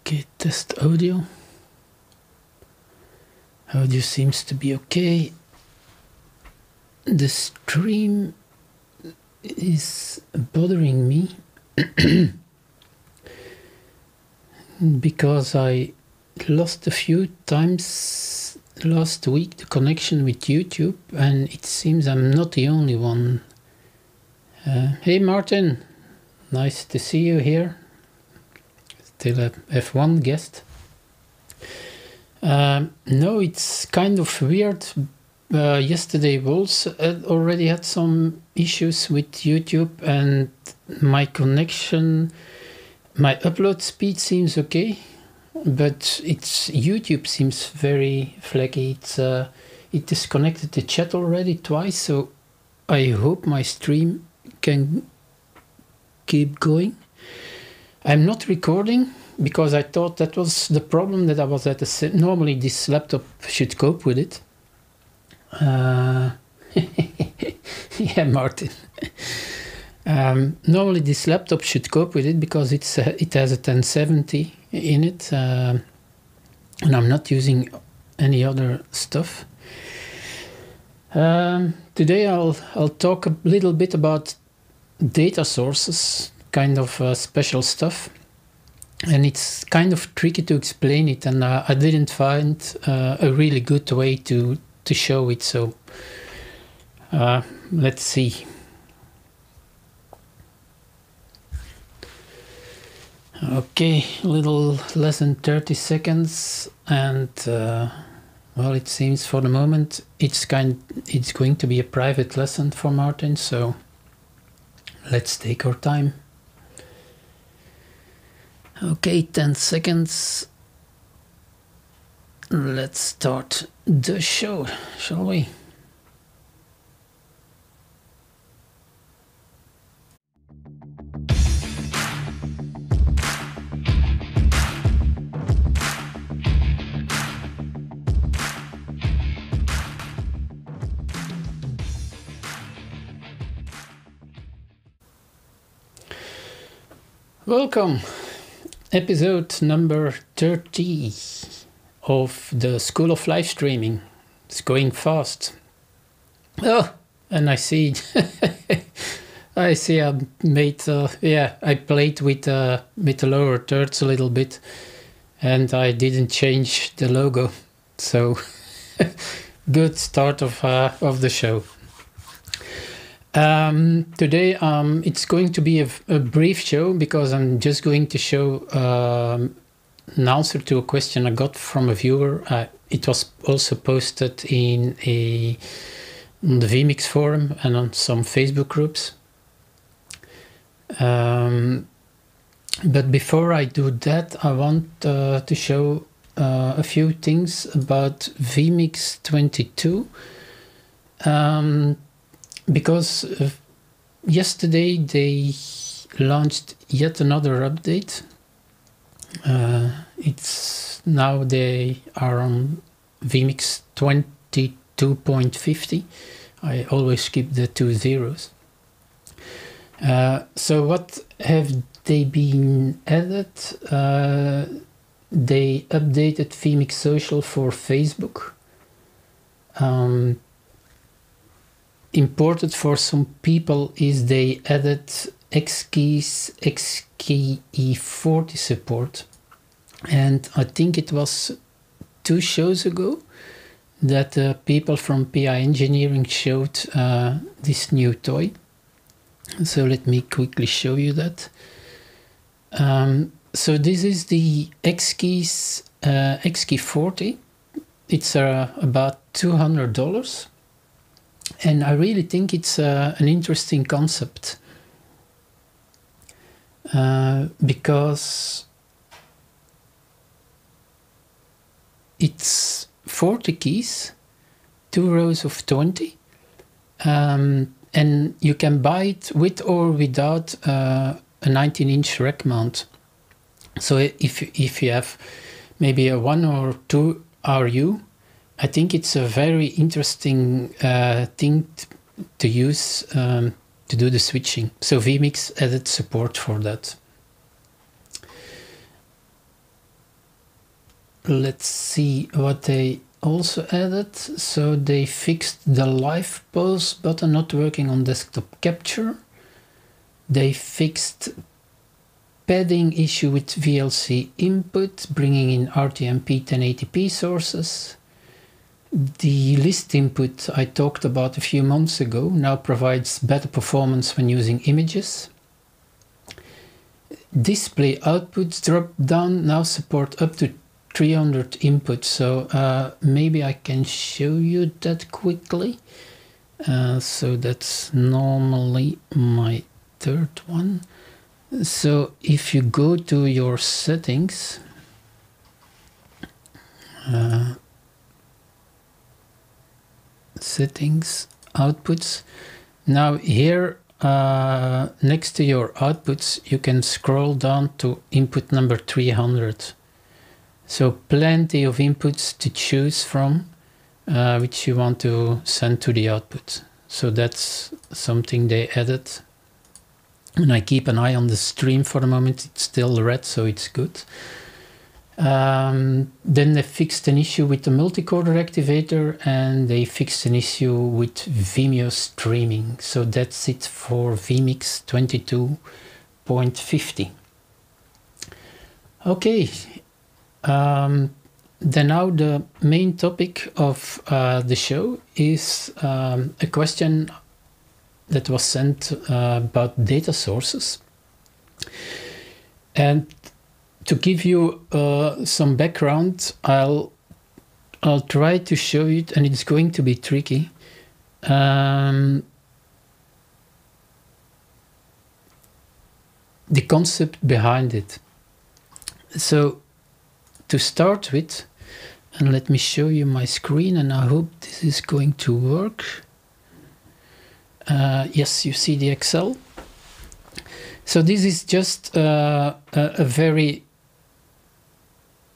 Okay, test audio. Audio seems to be okay. The stream is bothering me because I lost a few times last week the connection with YouTube, and it seems I'm not the only one. Hey Martin, nice to see you here. Still a F1 guest. No, it's kind of weird. Yesterday SOLS already had some issues with YouTube, and my connection, my upload speed seems okay, but it's YouTube seems very flaggy. It disconnected the chat already twice, so I hope my stream can keep going. I'm not recording because I thought that was the problem, that I was at the normally this laptop should cope with it. Yeah, Martin. Normally this laptop should cope with it because it has a 1070 in it, and I'm not using any other stuff. Today I'll talk a little bit about data sources, kind of special stuff, and it's kind of tricky to explain it, and I didn't find a really good way to show it, so let's see. Okay, a little less than 30 seconds, and well, it seems for the moment it's going to be a private lesson for Martin, so let's take our time. Okay, 10 seconds. Let's start the show, shall we? Welcome, episode number 30 of the School of Live Streaming. It's going fast. Oh, and I see, I made, I played with the lower thirds a little bit, and I didn't change the logo. So, good start of the show. Today it's going to be a brief show because I'm just going to show an answer to a question I got from a viewer. It was also posted on the vMix forum and on some Facebook groups. But before I do that, I want to show a few things about vMix 22. Because yesterday they launched yet another update. It's now they are on vMix 22.50. I always skip the 2 zeros. So what have they been added? They updated vMix Social for Facebook. Imported for some people is they added XKeys XKE40 support, and I think it was 2 shows ago that people from PI Engineering showed this new toy. So let me quickly show you that. So this is the XKeys XKE40. It's about $200. And I really think it's an interesting concept because it's 40 keys, 2 rows of 20, and you can buy it with or without a 19-inch rack mount. So if you have maybe a 1 or 2 RU, I think it's a very interesting thing to use to do the switching. So vMix added support for that. let's see what they also added. So they fixed the live pause button not working on desktop capture. They fixed padding issue with VLC input, bringing in RTMP 1080p sources. The list input I talked about a few months ago now provides better performance when using images. Display outputs drop down now support up to 300 inputs, so maybe I can show you that quickly. So that's normally my third one. So if you go to your settings, settings, outputs, now here next to your outputs you can scroll down to input number 300. So plenty of inputs to choose from which you want to send to the output. So that's something they added. And I keep an eye on the stream for the moment. It's still red, so it's good. Then they fixed an issue with the multicorder activator, and they fixed an issue with Vimeo streaming. So that's it for vMix 22.50. Okay, then now the main topic of the show is a question that was sent about data sources. And to give you some background, I'll try to show it, and it's going to be tricky. The concept behind it. So to start with, and let me show you my screen, and I hope this is going to work. Yes, you see the Excel. So this is just a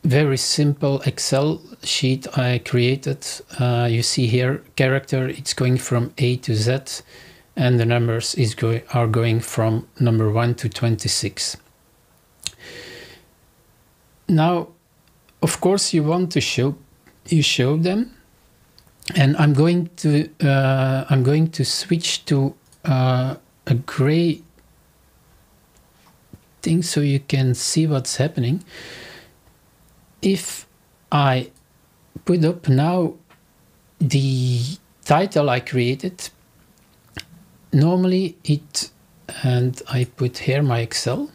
very simple Excel sheet I created. You see here character, it's going from A to Z, and the numbers are going from number 1 to 26. Now, of course, you want to show them. And I'm going to switch to a gray thing so you can see what's happening. If I put up now the title I created, normally and I put here my Excel.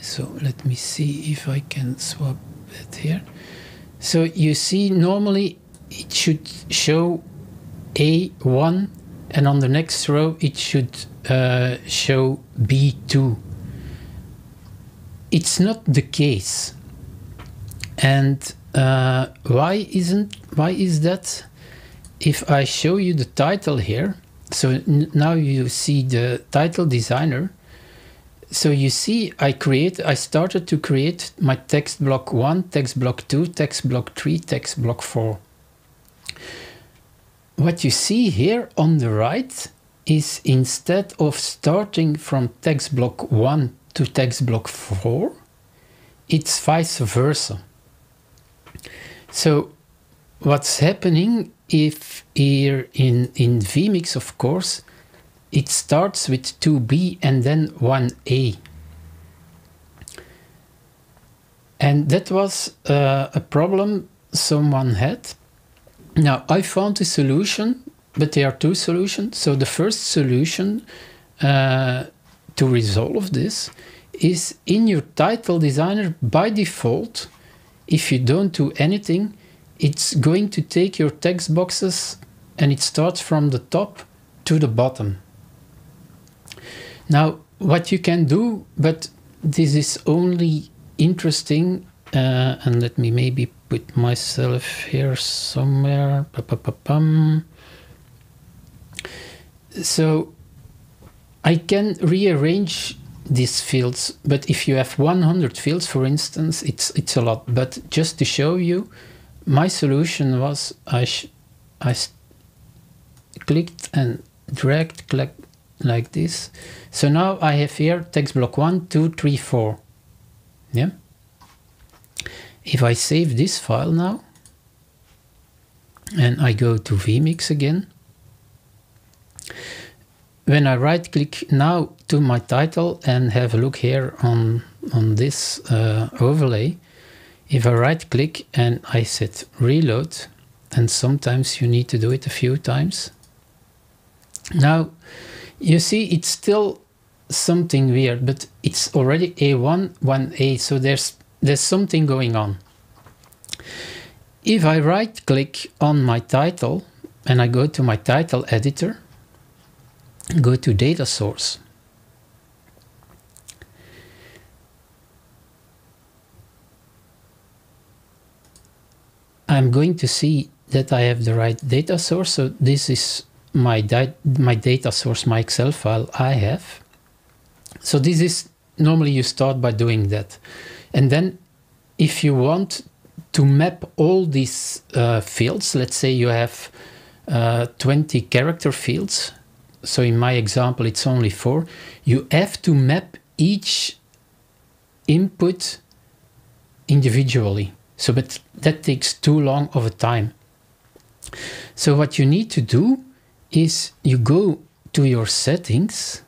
So let me see if I can swap it here. So you see normally it should show A1, and on the next row it should show B2. It's not the case. And why is that? If I show you the title here, so now you see the title designer. So you see I started to create my text block 1, text block 2, text block 3, text block 4. What you see here on the right is instead of starting from text block 1 to text block 4, it's vice versa. So what's happening if here in vMix, of course, it starts with 2B and then 1A. And that was a problem someone had. Now, I found a solution, but there are two solutions. So the first solution to resolve this is in your title designer, by default, if you don't do anything, it's going to take your text boxes and it starts from the top to the bottom. Now, what you can do, but this is only interesting, and let me maybe put myself here somewhere. So I can rearrange these fields, but if you have 100 fields, for instance, it's a lot. But just to show you, my solution was I clicked and dragged like this. So now I have here text block 1, 2, 3, 4. Yeah. If I save this file now, and I go to vMix again, when I right click now to my title and have a look here on this overlay, if I right click and I set reload, and sometimes you need to do it a few times. Now you see it's still something weird, but it's already A1, 1A, so there's something going on. If I right click on my title and I go to my title editor, go to data source, I'm going to see that I have the right data source. So this is my data source, my Excel file I have. So this is, normally you start by doing that. And then if you want to map all these fields, let's say you have 20 character fields. So in my example, it's only 4. You have to map each input individually. So but that takes too long of a time. So what you need to do is you go to your settings.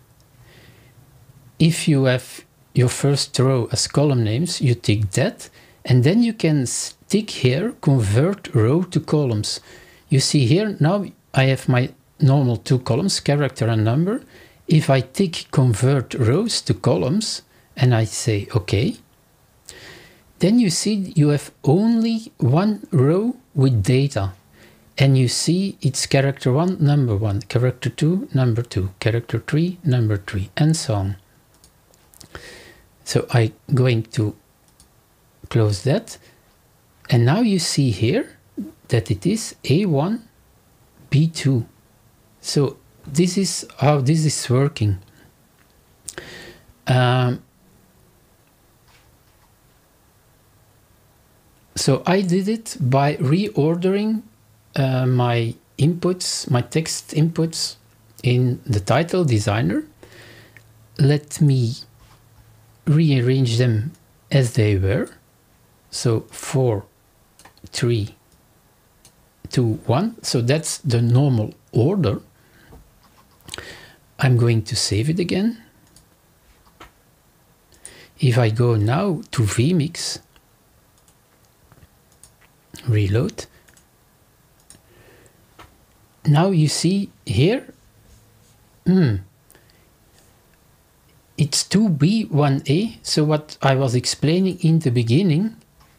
If you have your first row as column names, you tick that, and then you can tick here, convert row to columns. You see here, now I have my normal 2 columns, character and number. If I tick convert rows to columns and I say OK, then you see you have only 1 row with data. And you see it's character 1, number 1, character 2, number 2, character 3, number 3, and so on. So I'm going to close that. And now you see here that it is A1, B2. So this is how this is working. So I did it by reordering my inputs, my text inputs in the title designer. Let me rearrange them as they were. So 4, 3, 2, 1. So that's the normal order. I'm going to save it again. If I go now to vMix, reload, now you see here, it's 2B, 1A. So what I was explaining in the beginning,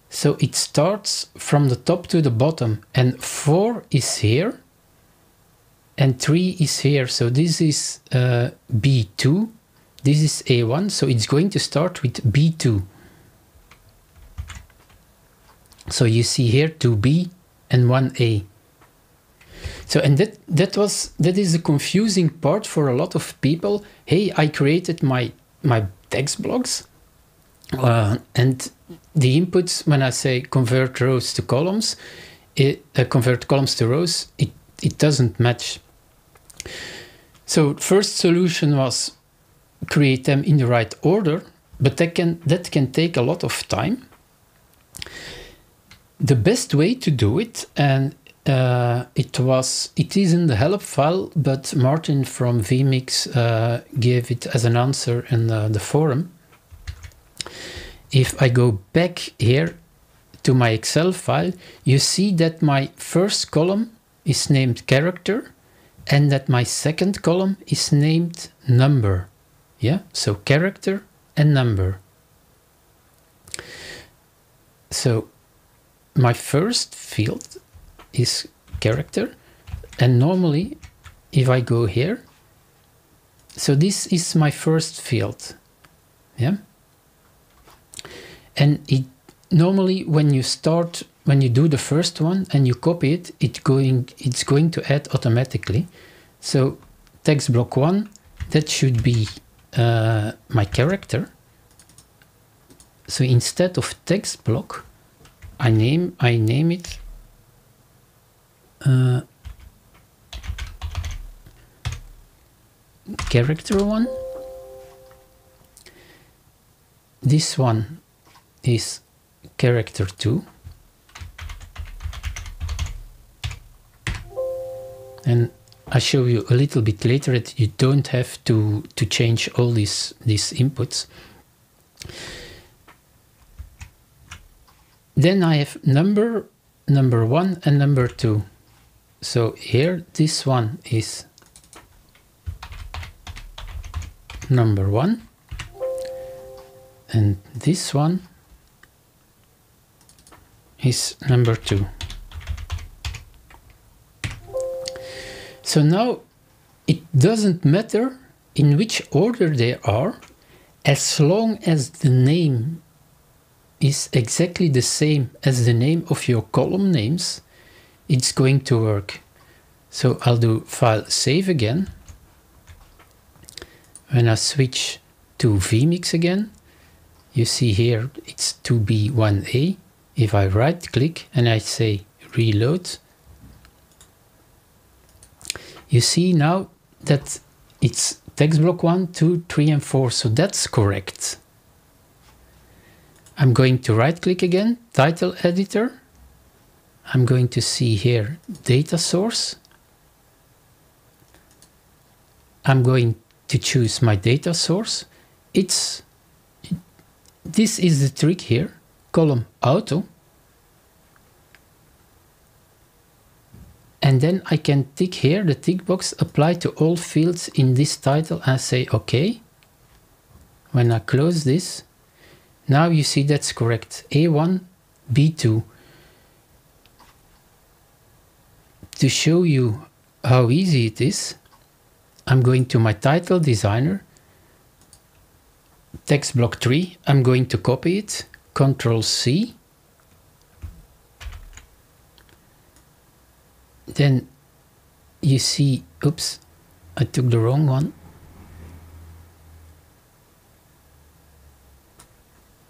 so it starts from the top to the bottom, and 4 is here and 3 is here. So this is B2, this is A1, so it's going to start with B2. So you see here 2B and 1A. So, and that is a confusing part for a lot of people. Hey, I created my text blocks, and the inputs, when I say convert rows to columns, convert columns to rows, it doesn't match. So first solution was create them in the right order, but that can take a lot of time. The best way to do it, and it is in the help file, but Martin from vMix gave it as an answer in the forum. If I go back here to my Excel file, you see that my first column is named character and that my second column is named number. Yeah, so character and number. So my first field is character, and normally if I go here, so this is my first field. Yeah, and it normally when you do the first one and you copy it, it's going to add automatically. So text block 1, that should be my character. So instead of text block, I name it character 1. This one is character 2. And I show you a little bit later that you don't have to change all these inputs. Then I have number 1 and number 2. So here this one is number 1 and this one is number 2. So now it doesn't matter in which order they are, as long as the name is exactly the same as the name of your column names, it's going to work. So I'll do file save again. When I switch to vMix again, you see here it's 2B1A. If I right click and I say reload, you see now that it's text block 1, 2, 3 and 4, so that's correct. I'm going to right click again, title editor. I'm going to see here data source. I'm going to choose my data source. This is the trick here, column auto. And then I can tick here the tick box, apply to all fields in this title, and say OK. When I close this, now you see that's correct. A1, B2. To show you how easy it is, I'm going to my title designer, text block 3, I'm going to copy it, Ctrl+C. Then you see, oops, I took the wrong one.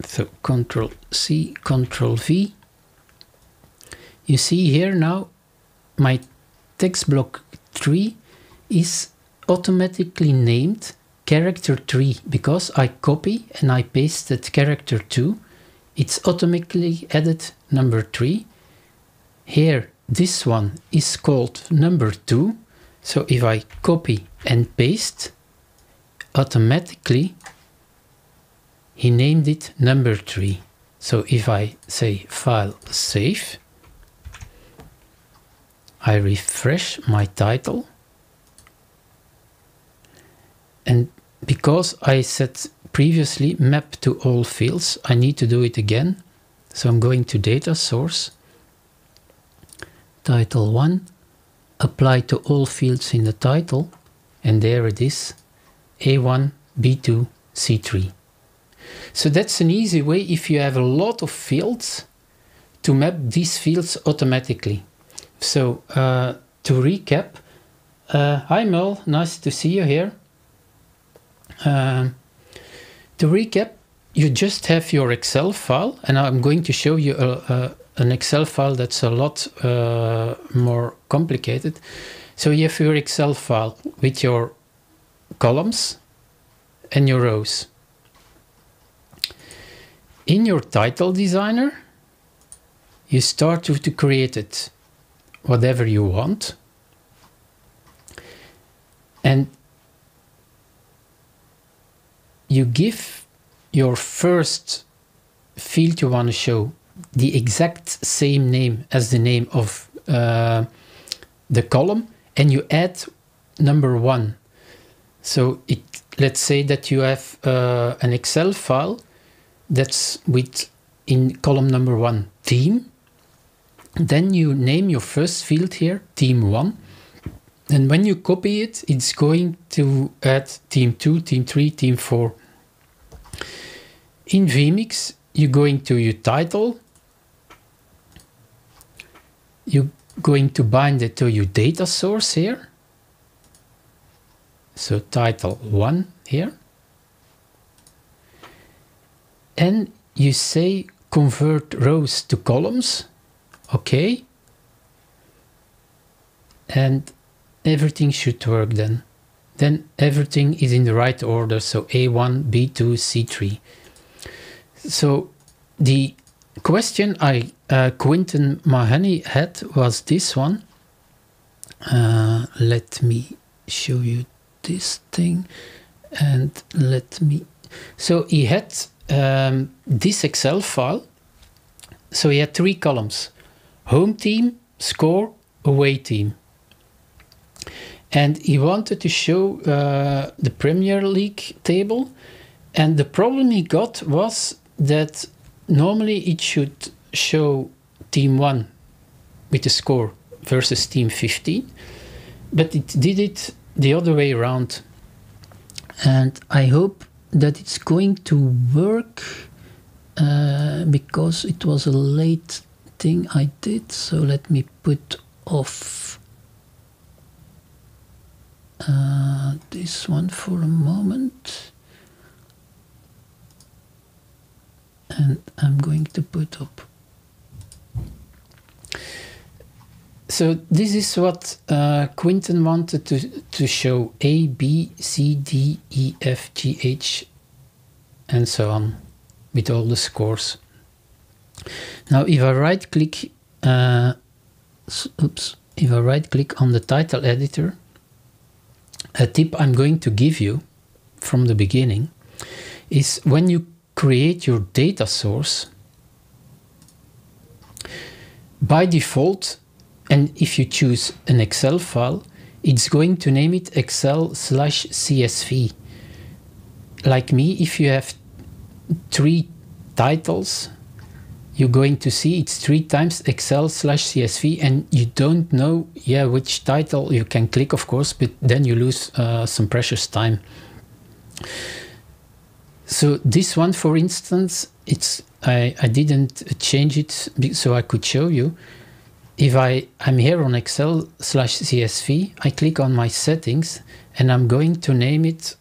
So Ctrl+C, Ctrl+V. You see here now my text block 3 is automatically named character 3 because I copy and I pasted character 2. It's automatically added number 3. Here this one is called number 2. So if I copy and paste, automatically he named it number 3. So if I say file save, I refresh my title. And because I said previously map to all fields, I need to do it again. So I'm going to data source, title 1, apply to all fields in the title, and there it is, A1, B2, C3. So that's an easy way if you have a lot of fields to map these fields automatically. So to recap, hi Mel, nice to see you here. To recap, you just have your Excel file, and I'm going to show you an Excel file that's a lot more complicated. So you have your Excel file with your columns and your rows. In your title designer, you start to create it whatever you want. And you give your first field you want to show the exact same name as the name of the column, and you add number 1. So let's say that you have an Excel file that's with in column number 1 theme. Then you name your first field here theme 1. And when you copy it, it's going to add theme 2, theme 3, theme 4. In vMix, you're going to your title. You're going to bind it to your data source here. So title 1 here. And you say convert rows to columns. Okay. And everything should work then. Then everything is in the right order. So A1, B2, C3. So the question Quinton Mahoney had was this one. Let me show you this thing, and so he had this Excel file. So he had 3 columns: home team, score, away team. And he wanted to show the Premier League table. And the problem he got was that normally it should show team 1 with the score versus team 15. But it did it the other way around. And I hope that it's going to work because it was a late thing I did. So let me put off this one for a moment. And I'm going to put up. So this is what Quinton wanted to show: A, B, C, D, E, F, G, H, and so on, with all the scores. Now, if I right click, if I right click on the title editor, a tip I'm going to give you from the beginning is when you create your data source, by default, and if you choose an Excel file, it's going to name it Excel/CSV. Like me, if you have 3 titles, you're going to see it's 3 times Excel/CSV, and you don't know which title you can click, of course, but then you lose some precious time. So this one, for instance, I didn't change it so I could show you. If I'm here on Excel/CSV, I click on my settings, and I'm going to name it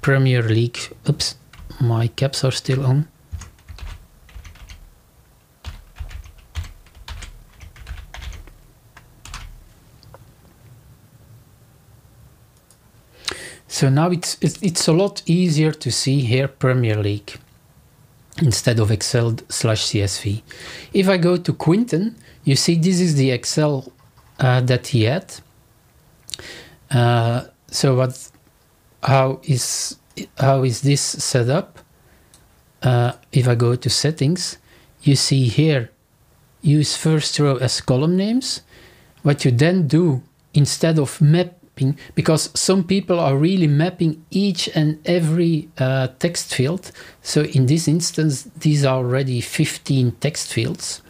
Premier League. Oops, my caps are still on. So now it's a lot easier to see here Premier League instead of Excel/CSV. If I go to Quinton, you see this is the Excel that he had. So how is this set up? If I go to settings, you see here, use first row as column names. What you then do, instead of mapping, because some people are really mapping each and every text field. So in this instance, these are already 15 text fields.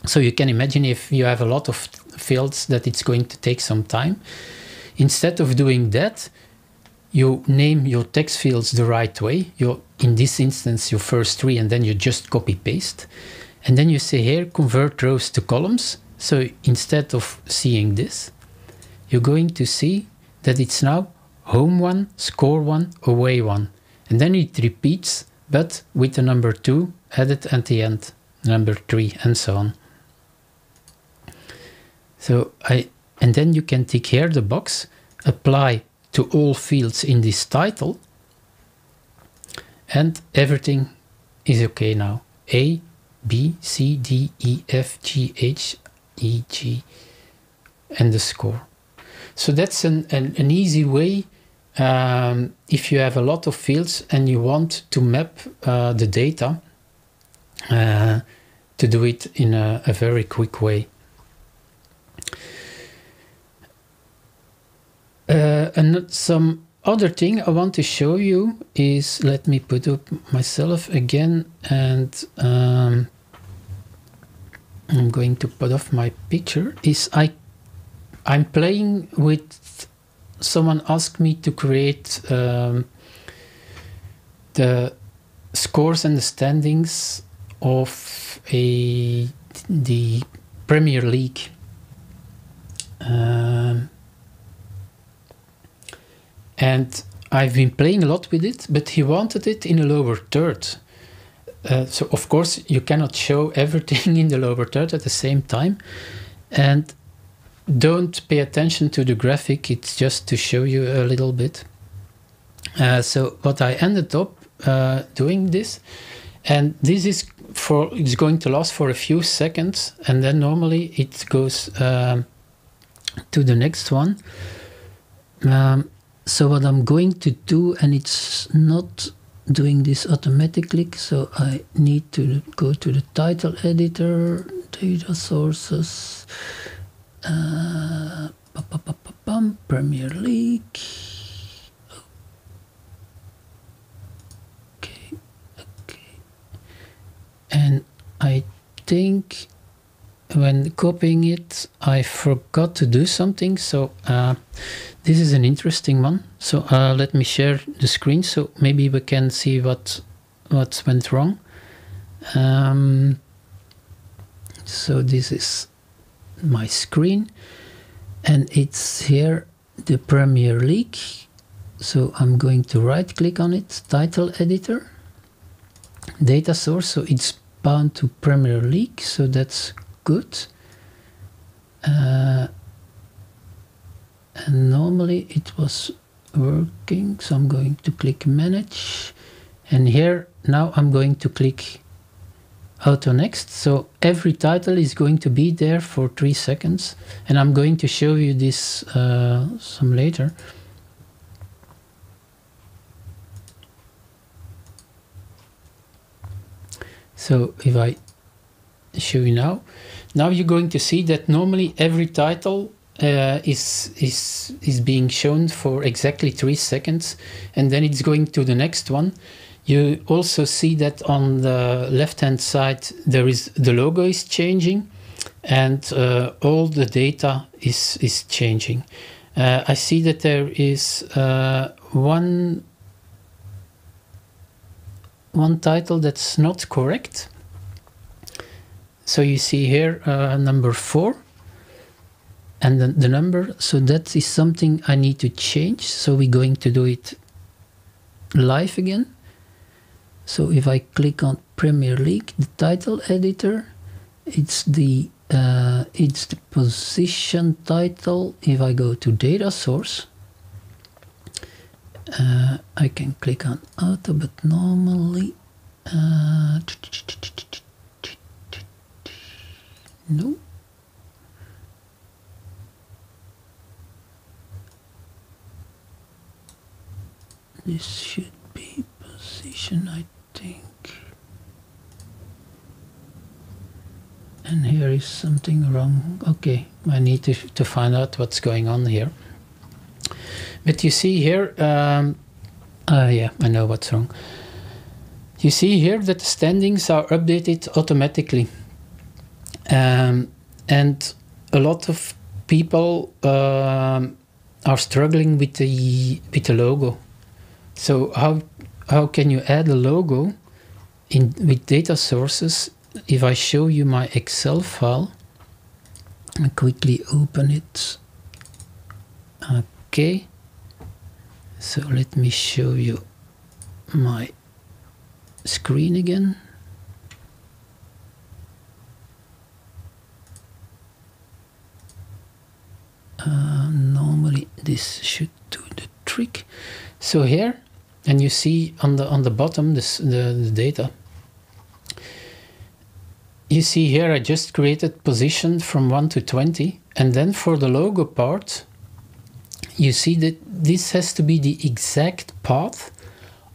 So you can imagine if you have a lot of fields that it's going to take some time. Instead of doing that, you name your text fields the right way. In this instance, your first 3, and then you just copy paste. And then you say here, convert rows to columns. So instead of seeing this, you're going to see that it's now home 1, score 1, away 1. And then it repeats, but with the number 2 added at the end, number 3, and so on. So and then you can tick here the box, apply to all fields in this title, and everything is okay now. A, B, C, D, E, F, G, H, E, G, and the score. So that's an easy way if you have a lot of fields and you want to map the data to do it in a very quick way. And some other thing I want to show you is, let me put up myself again, and I'm going to put off my picture, is I'm playing with, someone asked me to create the scores and the standings of the Premier League. And I've been playing a lot with it, but he wanted it in a lower third. So of course you cannot show everything in the lower third at the same time. And don't pay attention to the graphic, it's just to show you a little bit. So what I ended up doing this. And this is it's going to last for a few seconds, and then normally it goes to the next one. So what I'm going to do, and it's not doing this automatically, so I need to go to the title editor, data sources, Premier League. Okay. And I think when copying it, I forgot to do something. So this is an interesting one. So let me share the screen so maybe we can see what went wrong. So this is my screen, and it's here, the Premier League. So I'm going to right click on it, title editor, data source. So it's bound to Premier League, so that's good. And normally it was working, so I'm going to click manage, and here now I'm going to click auto next. So every title is going to be there for 3 seconds, and I'm going to show you this some later. So if I show you now you're going to see that normally every title is being shown for exactly 3 seconds, and then it's going to the next one. You also see that on the left hand side the logo is changing, and all the data is changing. I see that there is one title that's not correct. So you see here number 4 and the number, so that is something I need to change. So we're going to do it live again. So if I click on Premier League, the title editor, it's the position title. If I go to data source, I can click on auto, but normally no. This should be position, I think. And here is something wrong. Okay, I need to find out what's going on here. But you see here, yeah, I know what's wrong. You see here that the standings are updated automatically. And a lot of people are struggling with the logo. So how can you add a logo with data sources? If I show you my Excel file, I quickly open it. Okay, so let me show you my screen again. Normally this should do the trick. So here, and you see on the bottom the data. You see here I just created position from 1 to 20, and then for the logo part, you see that this has to be the exact path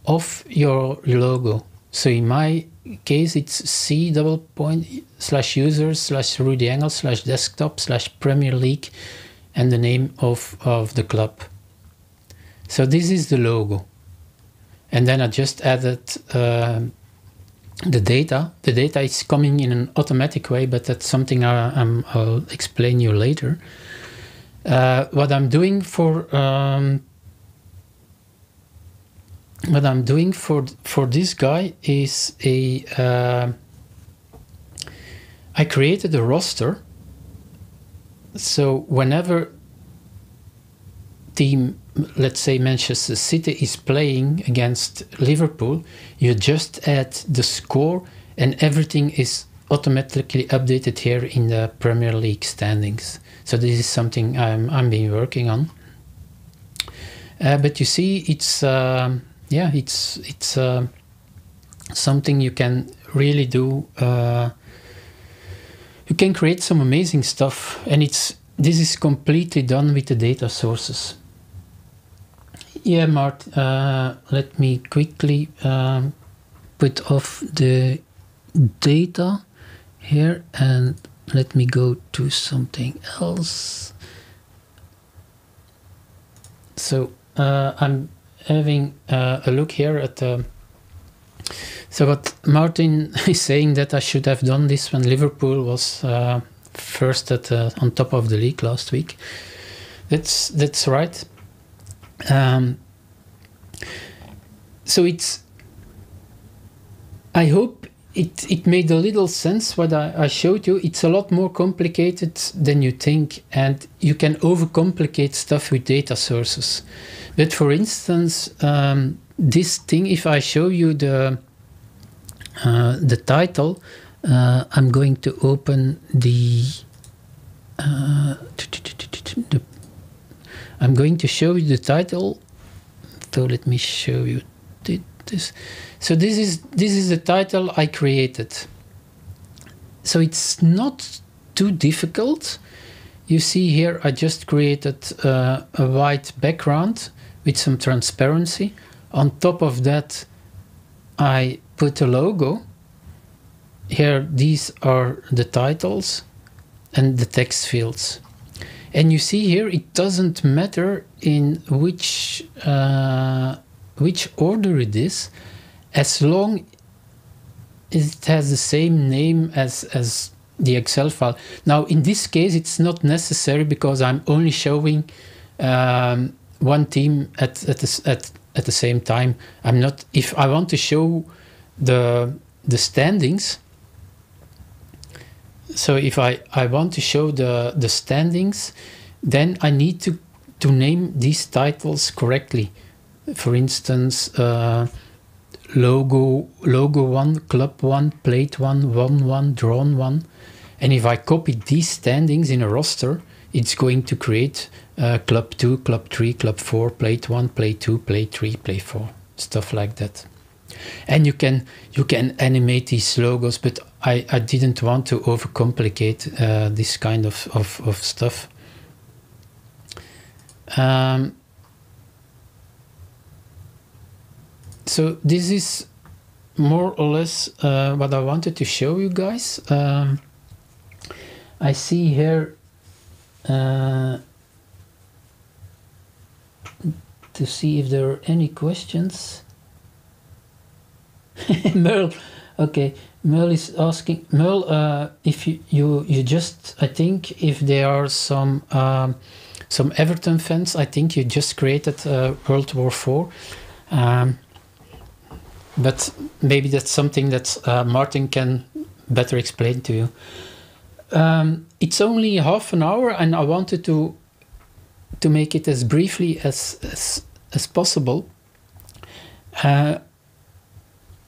of your logo. So in my case, it's c:/user/Rudy/desktop/Premier League and the name of the club. So this is the logo. And then I just added the data. The data is coming in an automatic way, but that's something I'll explain you later. What I'm doing for this guy is I created a roster. So whenever team, let's say Manchester City, is playing against Liverpool, you just add the score and everything is automatically updated here in the Premier League standings. So this is something I'm been working on. But you see, it's yeah, it's something you can really do. You can create some amazing stuff, and this is completely done with the data sources. Yeah, Mart, let me quickly put off the data here and let me go to something else. So I'm having a look here at the... So what Martin is saying, that I should have done this when Liverpool was first on top of the league last week. That's right. So I hope it made a little sense what I showed you. It's a lot more complicated than you think, and you can overcomplicate stuff with data sources. But for instance, this thing, if I show you the title, I'm going to open I'm going to show you the title. So let me show you this. So this is the title I created. So it's not too difficult. You see here I just created a white background with some transparency. On top of that I put a logo. Here these are the titles and the text fields. And you see here it doesn't matter in which order it is, as long as it has the same name as the Excel file. Now in this case it's not necessary because I'm only showing one team at the same time. I'm not, if I want to show the standings, so if I want to show the standings, then I need to name these titles correctly. For instance, logo 1, club 1, plate 1, won 1, drawn 1. And if I copy these standings in a roster, it's going to create club 2, club 3, club 4, plate 1, plate 2, plate 3, plate 4, stuff like that. And you can animate these logos, but I didn't want to overcomplicate this kind of stuff. So this is more or less what I wanted to show you guys. I see here to see if there are any questions. Merle, okay. Merle is asking. Merle, if you just, I think if there are some Everton fans, I think you just created World War IV. But maybe that's something that Martin can better explain to you. It's only half an hour, and I wanted to make it as briefly as possible.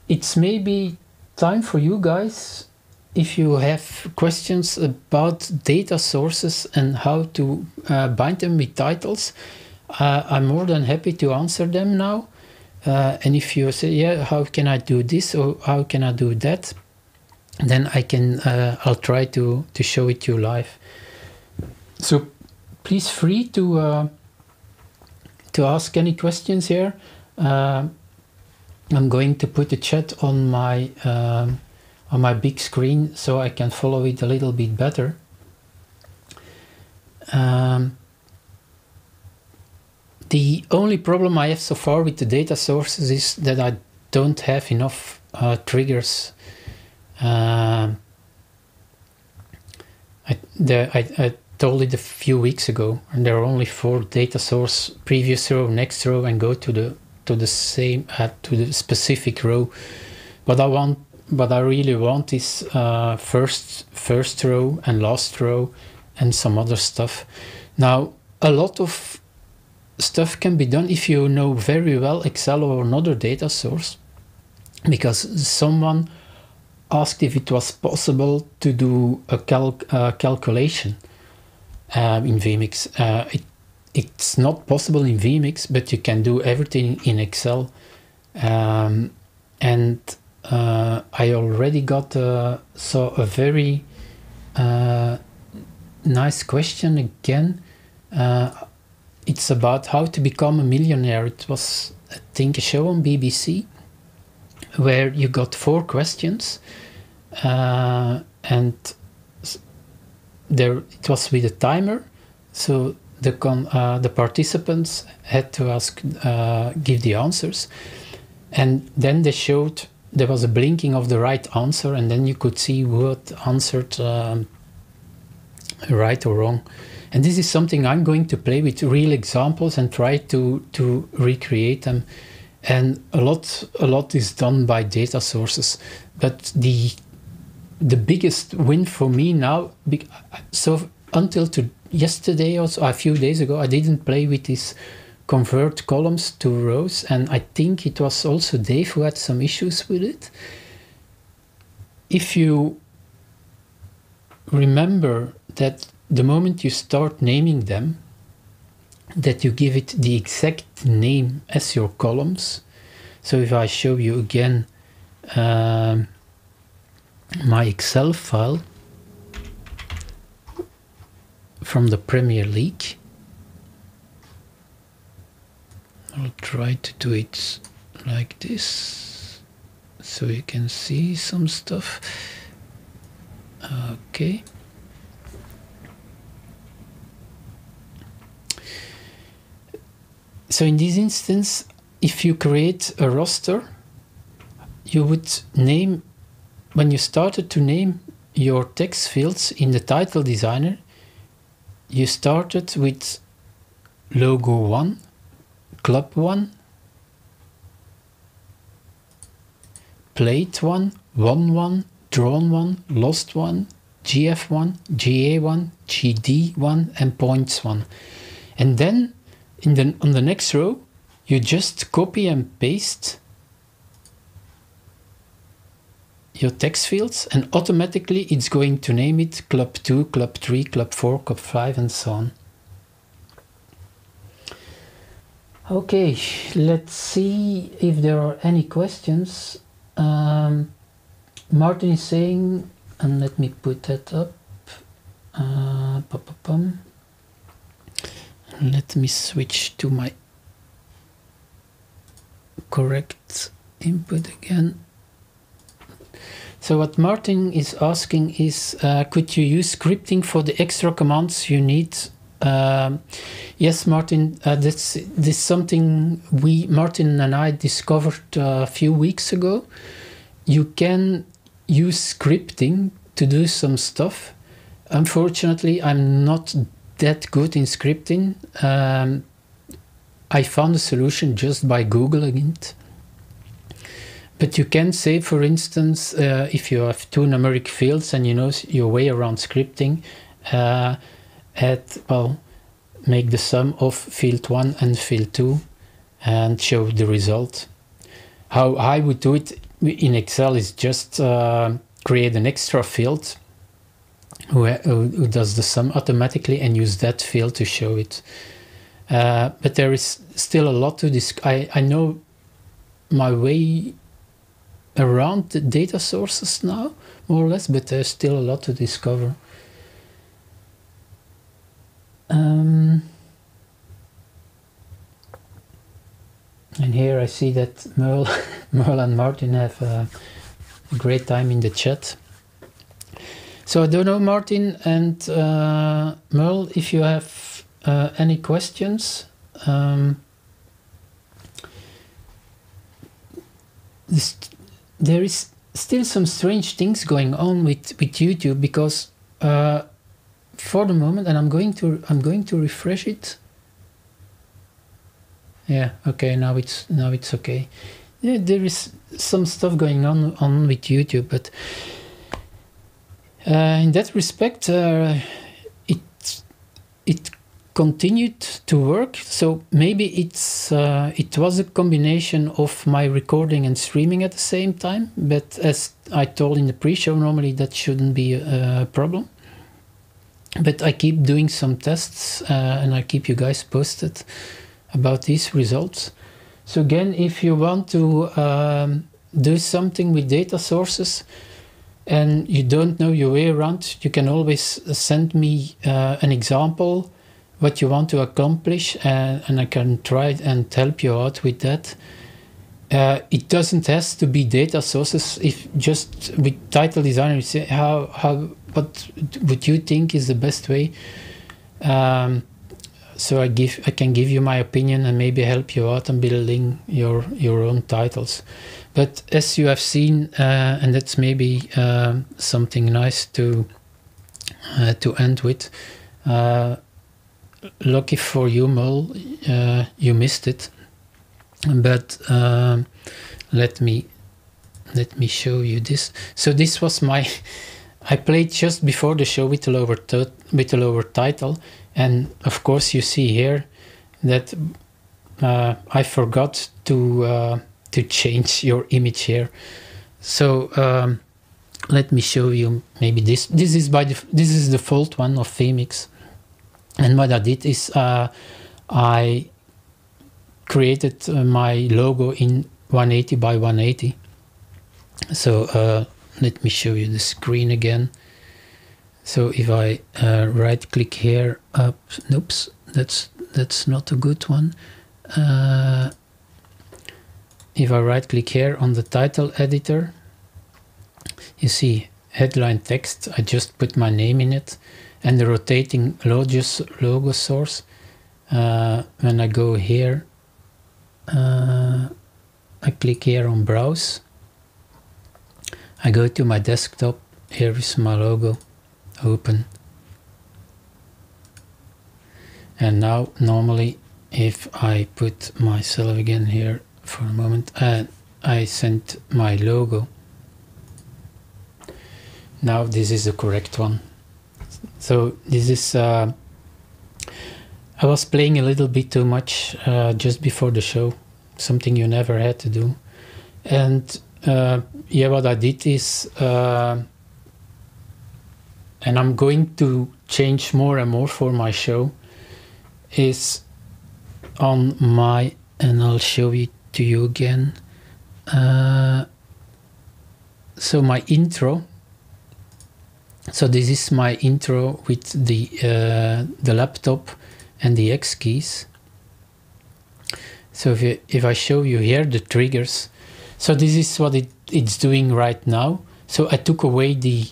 It's maybe time for you guys, if you have questions about data sources and how to bind them with titles. I'm more than happy to answer them now. And if you say, yeah, how can I do this or how can I do that, then I'll try to show it to you live. So please free to ask any questions here. I'm going to put the chat on my big screen so I can follow it a little bit better. The only problem I have so far with the data sources is that I don't have enough triggers. I told it a few weeks ago, and there are only 4 data source: previous row, next row, and go to the same to the specific row. What I really want is first row and last row and some other stuff. Now a lot of stuff can be done if you know very well Excel or another data source, because someone asked if it was possible to do a calculation in vMix. It's not possible in vMix, but you can do everything in Excel. And I already saw a very nice question again. It's about how to become a millionaire. It was, I think, a show on BBC where you got 4 questions, and it was with a timer, so the participants had to give the answers, and then they showed there was a blinking of the right answer, and then you could see who had answered right or wrong. And this is something I'm going to play with real examples and try to recreate them. And a lot is done by data sources, but the biggest win for me now, so until yesterday or so, a few days ago, I didn't play with this convert columns to rows, and I think it was also Dave who had some issues with it. If you remember that the moment you start naming them, that you give it the exact name as your columns. So if I show you again my Excel file from the Premier League, I'll try to do it like this so you can see some stuff. Okay. So in this instance, if you create a roster, you would name, when you started to name your text fields in the title designer, you started with logo 1, club 1, played 1, won 1, drawn 1, lost 1, GF1, GA1, GD1, and points 1. And then on the next row, you just copy and paste your text fields, and automatically it's going to name it Club 2, Club 3, Club 4, Club 5, and so on. Okay, let's see if there are any questions. Martin is saying, and let me put that up. Let me switch to my correct input again. So what Martin is asking is, could you use scripting for the extra commands you need? Yes, Martin, this is something Martin and I discovered a few weeks ago. You can use scripting to do some stuff. Unfortunately, I'm not that good in scripting. I found a solution just by Googling it. But you can say, for instance, if you have 2 numeric fields and you know your way around scripting, make the sum of field 1 and field 2 and show the result. How I would do it in Excel is just create an extra field who does the sum automatically and use that field to show it. But there is still a lot to discuss. I know my way around the data sources now, more or less, but there's still a lot to discover. And here I see that Merle and Martin have a great time in the chat. So I don't know, Martin and Merle, if you have any questions. There is still some strange things going on with YouTube, because for the moment, and I'm going to refresh it. Yeah, okay, now it's okay. Yeah, there is some stuff going on with YouTube, but in that respect, it continued to work. So maybe it was a combination of my recording and streaming at the same time. But as I told in the pre-show, normally that shouldn't be a problem. But I keep doing some tests and I keep you guys posted about these results. So again, if you want to do something with data sources and you don't know your way around, you can always send me an example, what you want to accomplish, and I can try and help you out with that. It doesn't have to be data sources. If just with title designer, you say what would you think is the best way? So I can give you my opinion and maybe help you out in building your own titles. But as you have seen, and that's maybe something nice to end with. Lucky for you, Mol, you missed it. But let me show you this. So this was I played just before the show with the lower title, and of course you see here that I forgot to change your image here. So let me show you maybe this. This is the default one of vMix, and what I did is I created my logo in 180 by 180. So let me show you the screen again. So if I right click here, oops, that's not a good one. If I right click here on the title editor, you see headline text. I just put my name in it, and the rotating logo source. When I go here, I click here on browse. I go to my desktop. Here is my logo. Open. And now normally if I put myself again here for a moment, I send my logo. Now this is the correct one. So this is I was playing a little bit too much just before the show, something you never had to do. And yeah, what I did is, and I'm going to change more and more for my show, is on my, and I'll show it to you again. So my intro. So this is my intro with the laptop and the X keys. So if I show you here the triggers, so this is what it's doing right now. So I took away the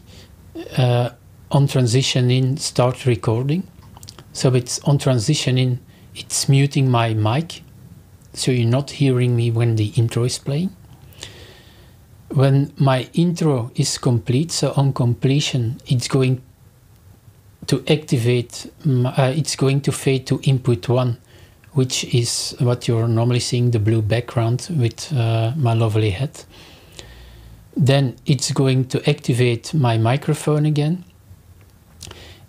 on transition in start recording. So it's on transition in, it's muting my mic, so you're not hearing me when the intro is playing. When my intro is complete, so on completion, it's going to activate, it's going to fade to input 1, which is what you're normally seeing, the blue background with my lovely head. Then it's going to activate my microphone again.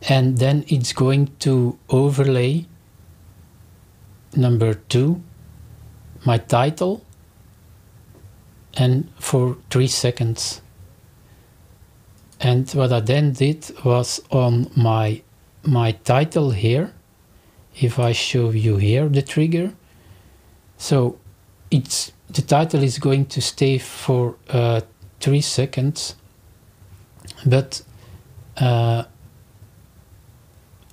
And then it's going to overlay number 2, my title, and for 3 seconds. And what I then did was on my title here, if I show you here the trigger, so the title is going to stay for 3 seconds, but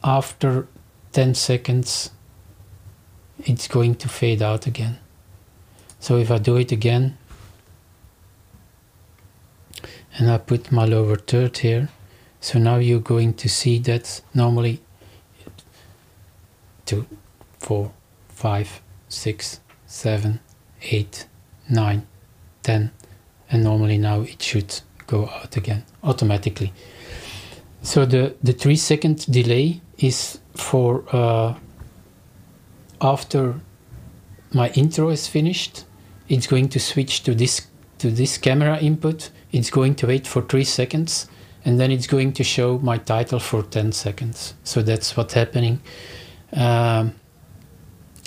after 10 seconds it's going to fade out again. So if I do it again, and I put my lower third here, so now you're going to see that normally 2, 4, 5, 6, 7, 8, 9, 10, and normally now it should go out again automatically. So the 3 second delay is for after my intro is finished, it's going to switch to this camera input. It's going to wait for 3 seconds, and then it's going to show my title for 10 seconds. So that's what's happening. And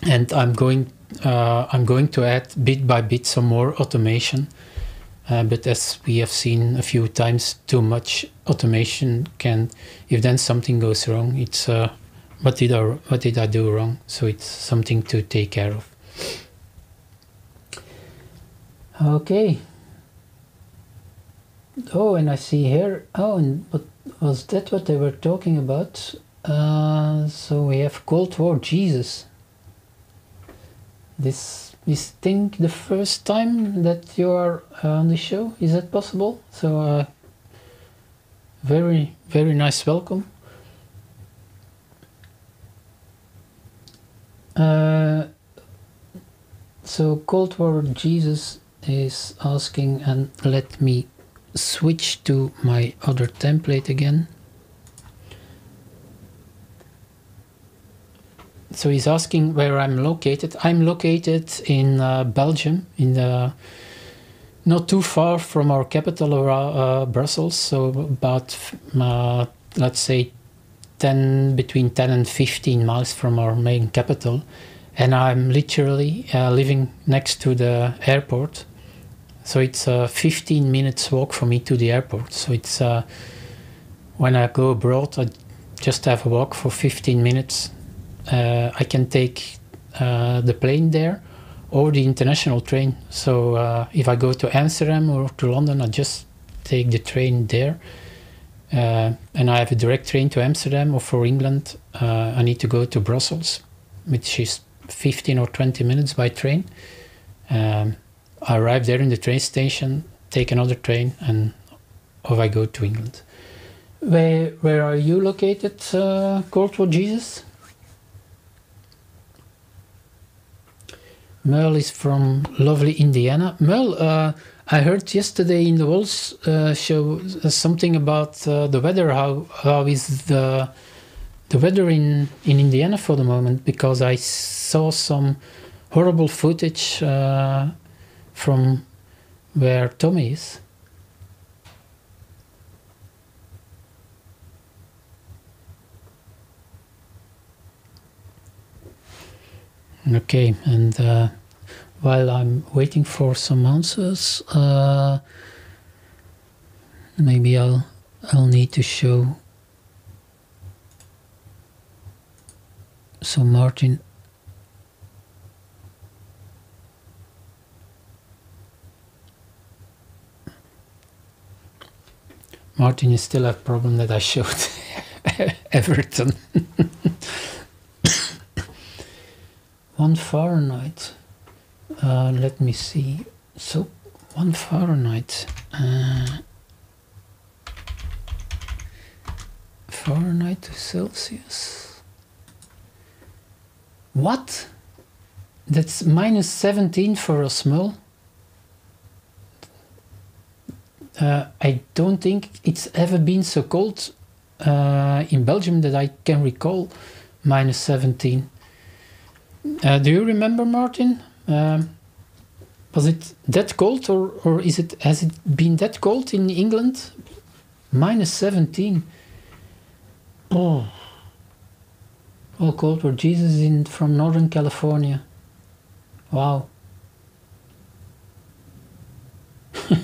I'm going to add bit by bit some more automation. But as we have seen a few times, too much automation can, if then something goes wrong, it's what did I do wrong? So it's something to take care of. Okay. Oh, and I see here. Oh, and what was that? What they were talking about? So we have Cold War Jesus. This is, think, the first time that you are on the show. Is that possible? So very, very nice welcome. So Cold War Jesus is asking, and let me switch to my other template again. So he's asking where I'm located. I'm located in Belgium, in not too far from our capital, Brussels. So about, let's say, between 10 and 15 miles from our main capital. And I'm literally living next to the airport. So it's a 15 minutes walk for me to the airport. So it's when I go abroad, I just have a walk for 15 minutes. I can take the plane there or the international train. So if I go to Amsterdam or to London, I just take the train there. And I have a direct train to Amsterdam, or for England, I need to go to Brussels, which is 15 or 20 minutes by train. I arrive there in the train station, take another train, and off I go to England. Where are you located, Cold War Jesus? Merle is from lovely Indiana. Merle, I heard yesterday in the Walls show something about the weather. How is the weather in Indiana for the moment? Because I saw some horrible footage from where Tommy is. Okay, and while I'm waiting for some answers, maybe I'll need to show. So Martin is still a problem that I showed Everton. 1 Fahrenheit. Let me see. So 1 Fahrenheit. Fahrenheit to Celsius. What? That's minus 17 for us, Merle. I don't think it's ever been so cold in Belgium that I can recall. Minus 17. Do you remember, Martin? Was it that cold, or has it been that cold in England? Minus 17. Oh, Cold War Jesus is from Northern California. Wow.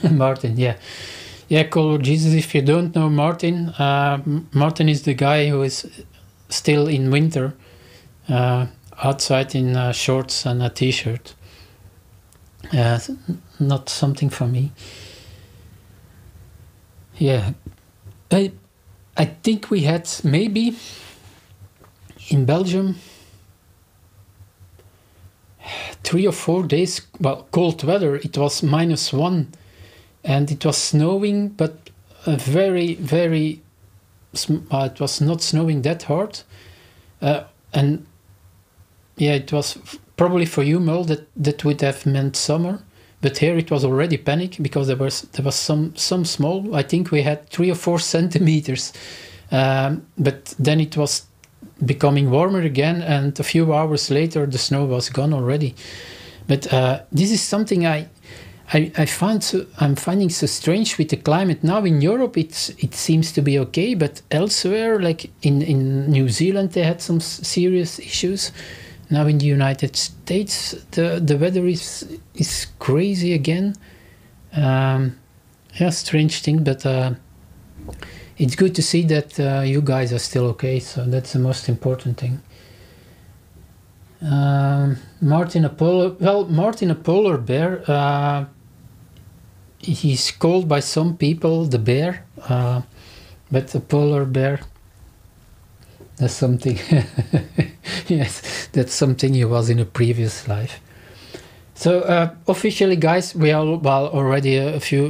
Martin, yeah, Cold War Jesus. If you don't know Martin, Martin is the guy who is still in winter. Outside in shorts and a t-shirt. Not something for me. Yeah, I think we had maybe in Belgium 3 or 4 days, well, cold weather. It was -1 and it was snowing, but very, very, it was not snowing that hard. And yeah, it was probably for you, Merle, that would have meant summer, but here it was already panic because there was some small. I think we had 3 or 4 centimeters, but then it was becoming warmer again, and a few hours later the snow was gone already. But this is something I'm finding so strange with the climate now in Europe. It seems to be okay, but elsewhere, like in New Zealand, they had some serious issues. Now in the United States, the weather is crazy again. Yeah, strange thing, but it's good to see that you guys are still okay. So that's the most important thing. Martin, a polar bear. he's called by some people the bear, but the polar bear, that's something. Yes, that's something he was in a previous life. So officially, guys, we are already a few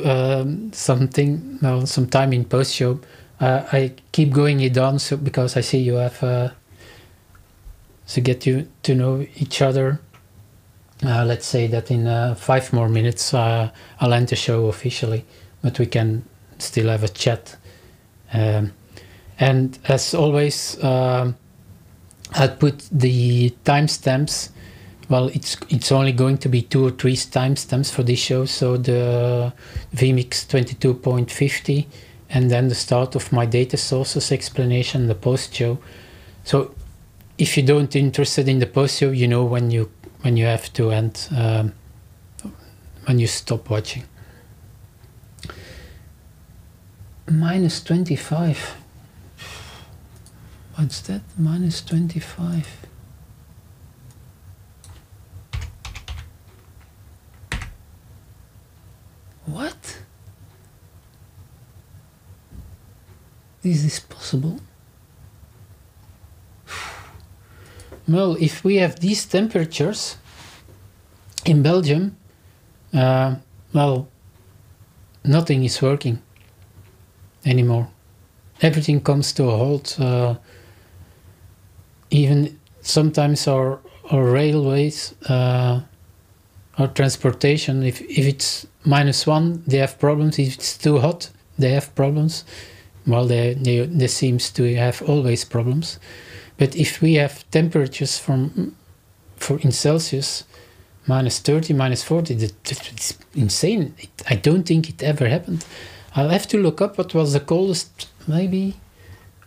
some time in post show. I keep going it on so because I see you have to get you to know each other. Let's say that in 5 more minutes I'll end the show officially, but we can still have a chat. And as always, I'll put the timestamps. Well, it's only going to be 2 or 3 timestamps for this show. So the vMix 22.50, and then the start of my data sources explanation, the post show. So if you don't interested in the post show, you know when you have to end, when you stop watching. Minus 25. What's that? Minus 25. What? Is this possible? Well, if we have these temperatures in Belgium, well, nothing is working anymore. Everything comes to a halt. Even sometimes our railways, our transportation, if it's -1, they have problems. If it's too hot, they have problems. Well, they seems to have always problems. But if we have temperatures in Celsius, -30, -40, it's insane. I don't think it ever happened. I'll have to look up what was the coldest, maybe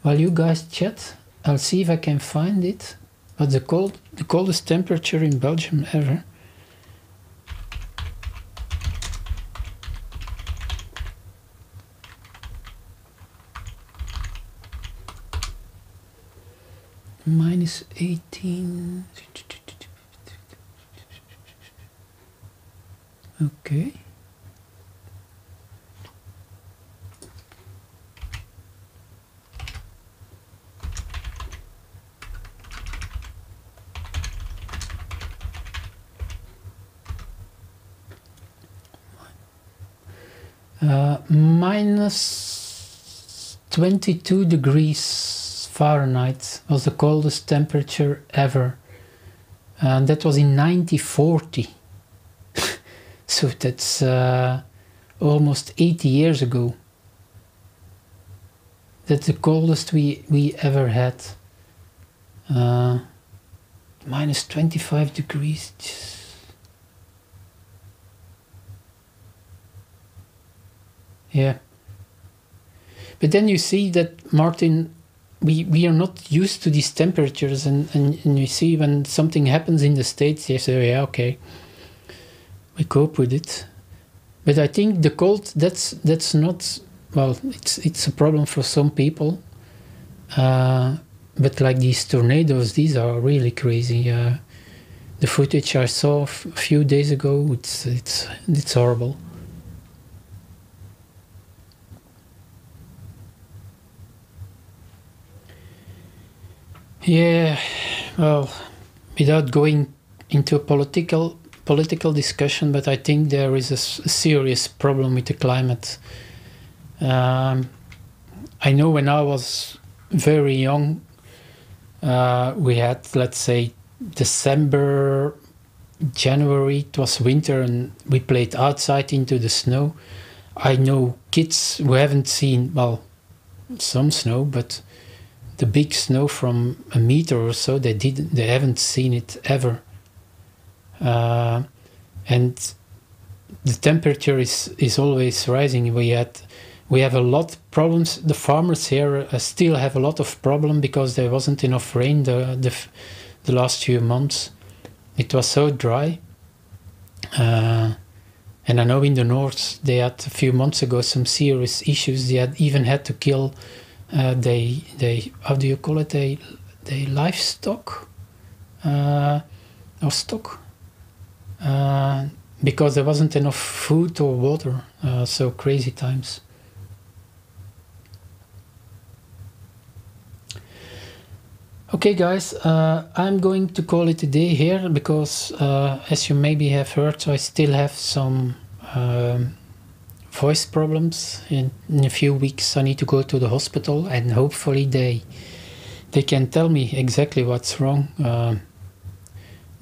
while you guys chat. I'll see if I can find it. But the coldest temperature in Belgium ever. -18. Okay. -22 degrees Fahrenheit was the coldest temperature ever, and that was in 1940. So that's almost 80 years ago. That's the coldest we ever had. -25 degrees. Yeah. But then you see that, Martin, we are not used to these temperatures, and you see when something happens in the States, you say, yeah, okay, we cope with it. But I think the cold, that's not, well, it's a problem for some people. But like these tornadoes, these are really crazy. The footage I saw a few days ago, it's horrible. Yeah, well, without going into a political discussion, but I think there is a serious problem with the climate. I know when I was very young, we had, let's say, December, January, it was winter, and we played outside into the snow. I know kids who haven't seen, well, some snow, but the big snow from a meter or so, they haven't seen it ever. And the temperature is always rising. We have a lot of problems. The farmers here still have a lot of problem because there wasn't enough rain the last few months. It was so dry. And I know in the north they had a few months ago some serious issues. They even had to kill they how do you call it, they livestock or stock, because there wasn't enough food or water. So crazy times. Okay guys, I'm going to call it a day here because as you maybe have heard, I still have some voice problems. In a few weeks I need to go to the hospital, and hopefully they can tell me exactly what's wrong.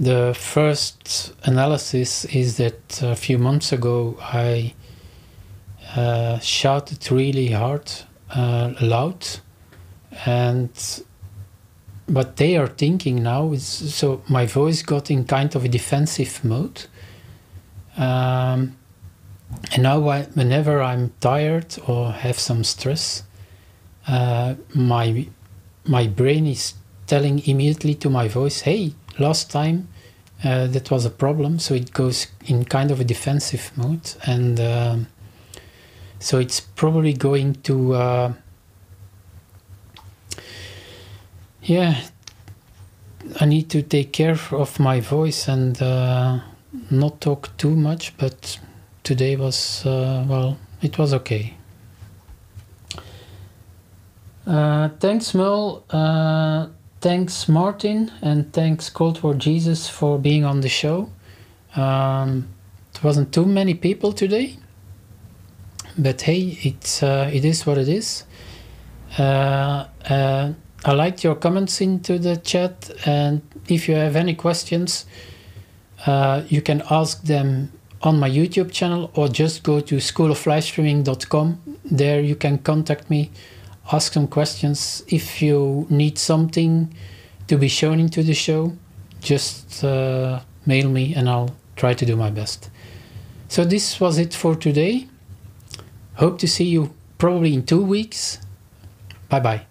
The first analysis is that a few months ago I shouted really hard, loud, but they are thinking now so my voice got in kind of a defensive mode, and now whenever I'm tired or have some stress, my brain is telling immediately to my voice, hey, last time that was a problem. So it goes in kind of a defensive mode, and so it's probably going to yeah, I need to take care of my voice and not talk too much, but today was, well, it was okay. Thanks Mel, thanks Martin, and thanks Cold War Jesus for being on the show. It wasn't too many people today, but hey, it is what it is. I liked your comments into the chat, and if you have any questions, you can ask them on my YouTube channel or just go to schooloflivestreaming.com. There you can contact me, ask some questions. If you need something to be shown into the show, just mail me and I'll try to do my best. So this was it for today. Hope to see you probably in 2 weeks. Bye bye.